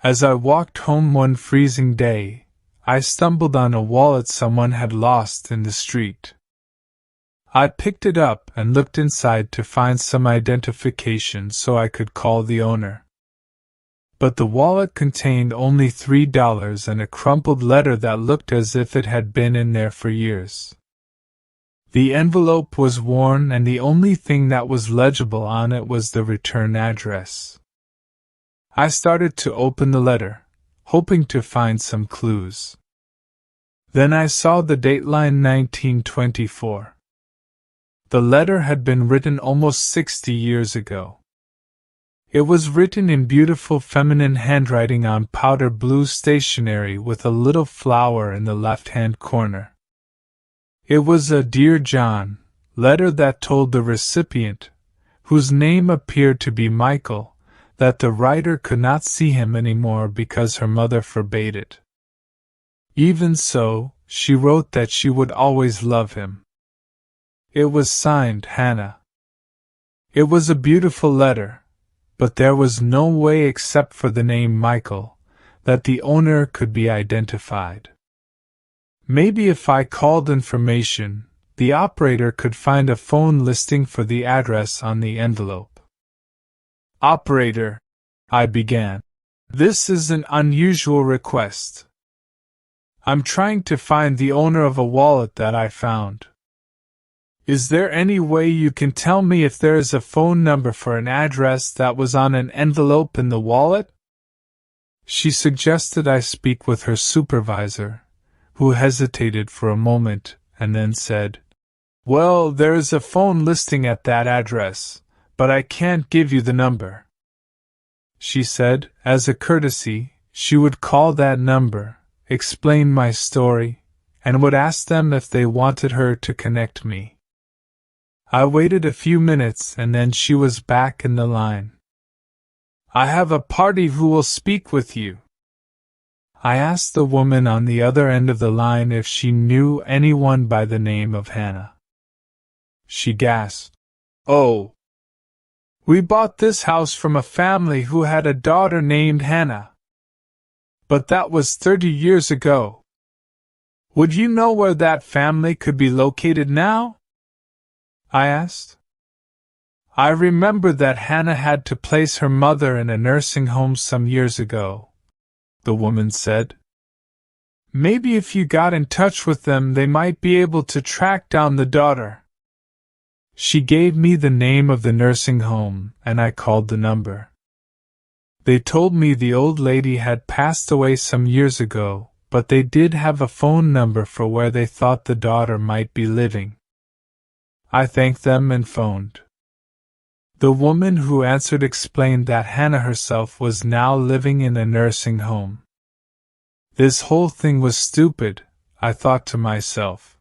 As I walked home one freezing day, I stumbled on a wallet someone had lost in the street. I picked it up and looked inside to find some identification so I could call the owner. But the wallet contained only $3 and a crumpled letter that looked as if it had been in there for years. The envelope was worn and the only thing that was legible on it was the return address. I started to open the letter, hoping to find some clues. Then I saw the dateline 1924. The letter had been written almost 60 years ago. It was written in beautiful feminine handwriting on powder blue stationery with a little flower in the left-hand corner. It was a Dear John letter that told the recipient, whose name appeared to be Michael, that the writer could not see him anymore because her mother forbade it. Even so, she wrote that she would always love him. It was signed Hannah. It was a beautiful letter, but there was no way except for the name Michael that the owner could be identified. Maybe if I called information, the operator could find a phone listing for the address on the envelope. "Operator," I began, "this is an unusual request. I'm trying to find the owner of a wallet that I found. Is there any way you can tell me if there is a phone number for an address that was on an envelope in the wallet?" She suggested I speak with her supervisor, who hesitated for a moment and then said, "Well, there is a phone listing at that address, but I can't give you the number." She said, as a courtesy, she would call that number, explain my story, and would ask them if they wanted her to connect me. I waited a few minutes and then she was back in the line. "I have a party who will speak with you." I asked the woman on the other end of the line if she knew anyone by the name of Hannah. She gasped, "Oh! We bought this house from a family who had a daughter named Hannah. But that was 30 years ago. Would you know where that family could be located now?" I asked. "I remember that Hannah had to place her mother in a nursing home some years ago," the woman said. "Maybe if you got in touch with them they might be able to track down the daughter." She gave me the name of the nursing home, and I called the number. They told me the old lady had passed away some years ago, but they did have a phone number for where they thought the daughter might be living. I thanked them and phoned. The woman who answered explained that Hannah herself was now living in a nursing home. This whole thing was stupid, I thought to myself.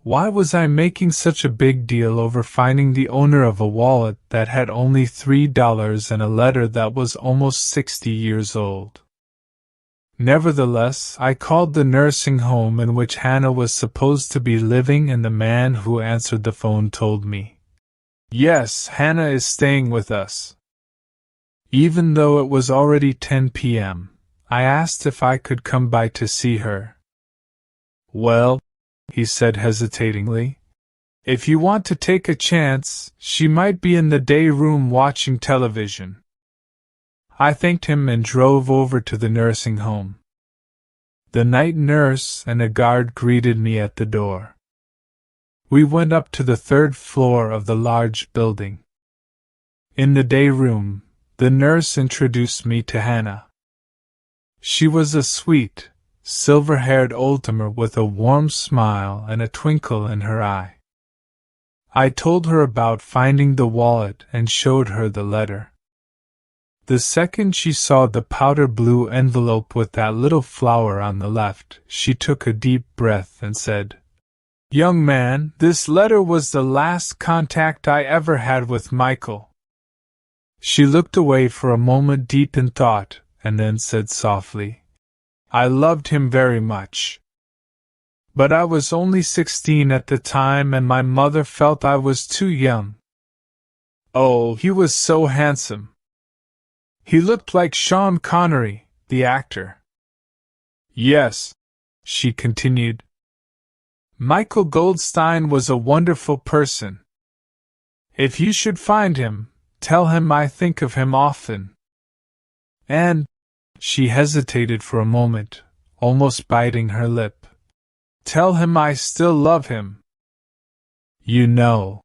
Why was I making such a big deal over finding the owner of a wallet that had only $3 and a letter that was almost 60 years old? Nevertheless, I called the nursing home in which Hannah was supposed to be living, and the man who answered the phone told me, "Yes, Hannah is staying with us." Even though it was already 10 p.m., I asked if I could come by to see her. "Well," he said hesitatingly, "if you want to take a chance, she might be in the day room watching television." I thanked him and drove over to the nursing home. The night nurse and a guard greeted me at the door. We went up to the 3rd floor of the large building. In the day room, the nurse introduced me to Hannah. She was a sweet, silver-haired old-timer with a warm smile and a twinkle in her eye. I told her about finding the wallet and showed her the letter. The second she saw the powder blue envelope with that little flower on the left, she took a deep breath and said, "Young man, this letter was the last contact I ever had with Michael." She looked away for a moment deep in thought, and then said softly, "I loved him very much. But I was only 16 at the time and my mother felt I was too young. Oh, he was so handsome. He looked like Sean Connery, the actor. Yes, she continued. Michael Goldstein was a wonderful person. If you should find him, tell him I think of him often. And, she hesitated for a moment, almost biting her lip. Tell him I still love him. You know,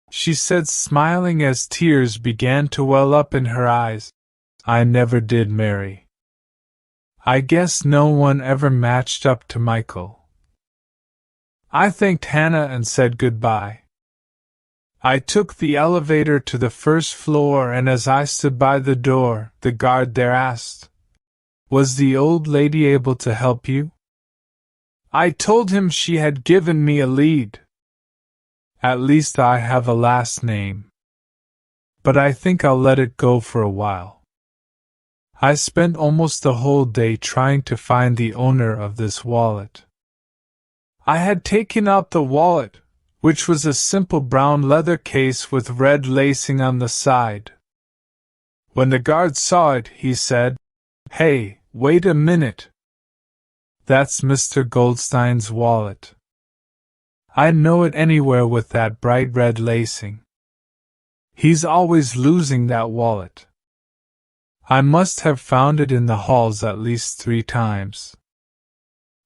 she said, smiling as tears began to well up in her eyes, I never did marry. I guess no one ever matched up to Michael. I thanked Hannah and said goodbye. I took the elevator to the first floor, and as I stood by the door, the guard there asked, Was the old lady able to help you? I told him she had given me a lead. At least I have a last name. But I think I'll let it go for a while. I spent almost the whole day trying to find the owner of this wallet. I had taken out the wallet, which was a simple brown leather case with red lacing on the side. When the guard saw it, he said, Hey, wait a minute. That's Mr. Goldstein's wallet. I'd know it anywhere with that bright red lacing. He's always losing that wallet. I must have found it in the halls at least 3 times.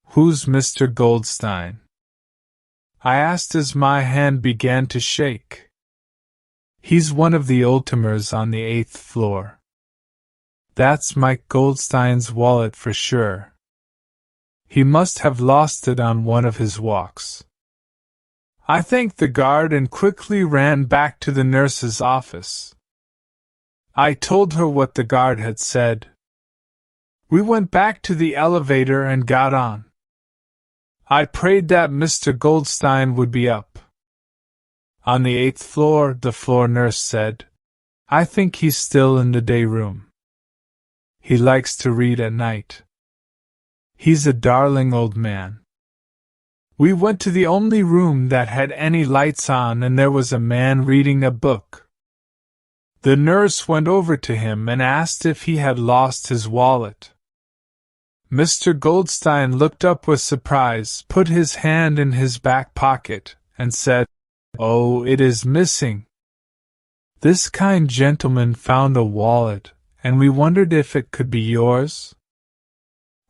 Who's Mr. Goldstein? I asked as my hand began to shake. He's one of the old-timers on the 8th floor. That's Mike Goldstein's wallet for sure. He must have lost it on one of his walks. I thanked the guard and quickly ran back to the nurse's office. I told her what the guard had said. We went back to the elevator and got on. I prayed that Mr. Goldstein would be up. On the 8th floor, the floor nurse said, I think he's still in the day room. He likes to read at night. He's a darling old man. We went to the only room that had any lights on, and there was a man reading a book. The nurse went over to him and asked if he had lost his wallet. Mr. Goldstein looked up with surprise, put his hand in his back pocket, and said, Oh, it is missing. This kind gentleman found a wallet, and we wondered if it could be yours.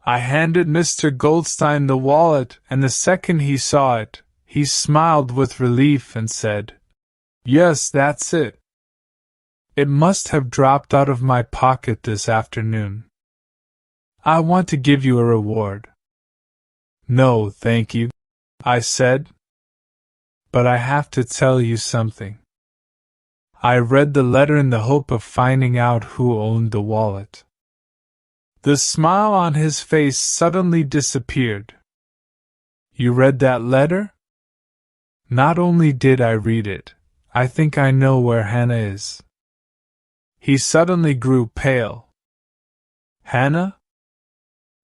I handed Mr. Goldstein the wallet, and the second he saw it, he smiled with relief and said, Yes, that's it. It must have dropped out of my pocket this afternoon. I want to give you a reward. No, thank you, I said. But I have to tell you something. I read the letter in the hope of finding out who owned the wallet. The smile on his face suddenly disappeared. You read that letter? Not only did I read it, I think I know where Hannah is. He suddenly grew pale. Hannah?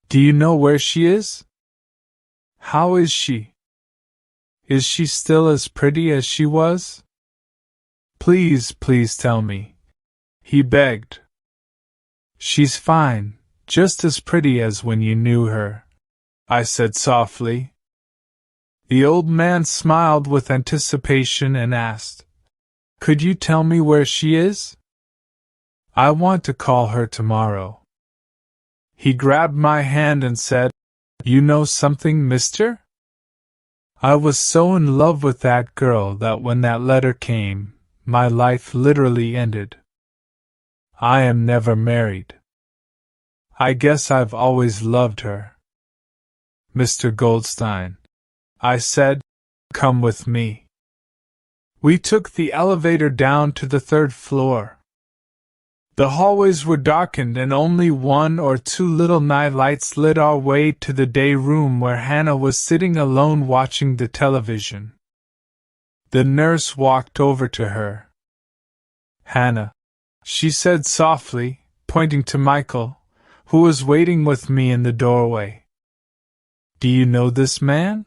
Do you know where she is? How is she? Is she still as pretty as she was? Please, please tell me, he begged. She's fine, just as pretty as when you knew her, I said softly. The old man smiled with anticipation and asked, Could you tell me where she is? I want to call her tomorrow. He grabbed my hand and said, You know something, mister? I was so in love with that girl that when that letter came, my life literally ended. I am never married. I guess I've always loved her. Mr. Goldstein, I said, come with me. We took the elevator down to the 3rd floor. The hallways were darkened and only 1 or 2 little night lights lit our way to the day room where Hannah was sitting alone watching the television. The nurse walked over to her. Hannah, she said softly, pointing to Michael, who was waiting with me in the doorway. Do you know this man?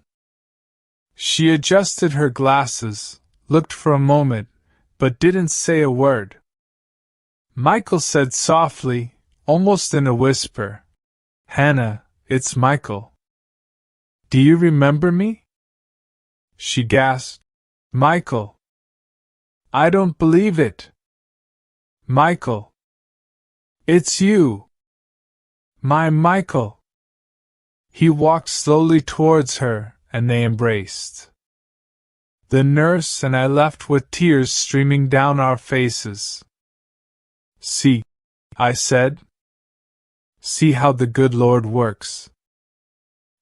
She adjusted her glasses, looked for a moment, but didn't say a word. Michael said softly, almost in a whisper. Hannah, it's Michael. Do you remember me? She gasped. Michael. I don't believe it. Michael. It's you. My Michael. He walked slowly towards her, and they embraced. The nurse and I left with tears streaming down our faces. See, I said. See how the good Lord works.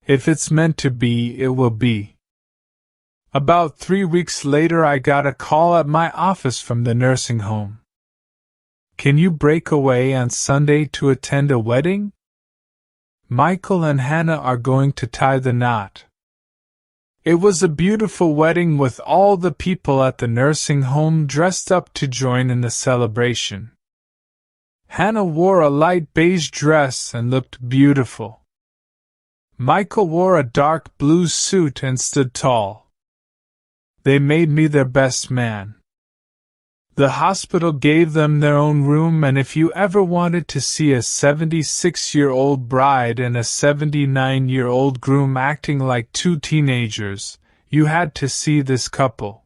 If it's meant to be, it will be. About 3 weeks later I got a call at my office from the nursing home. Can you break away on Sunday to attend a wedding? Michael and Hannah are going to tie the knot. It was a beautiful wedding with all the people at the nursing home dressed up to join in the celebration. Hannah wore a light beige dress and looked beautiful. Michael wore a dark blue suit and stood tall. They made me their best man. The hospital gave them their own room, and if you ever wanted to see a 76-year-old bride and a 79-year-old groom acting like two teenagers, you had to see this couple.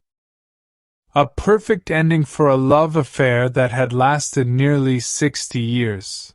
A perfect ending for a love affair that had lasted nearly 60 years.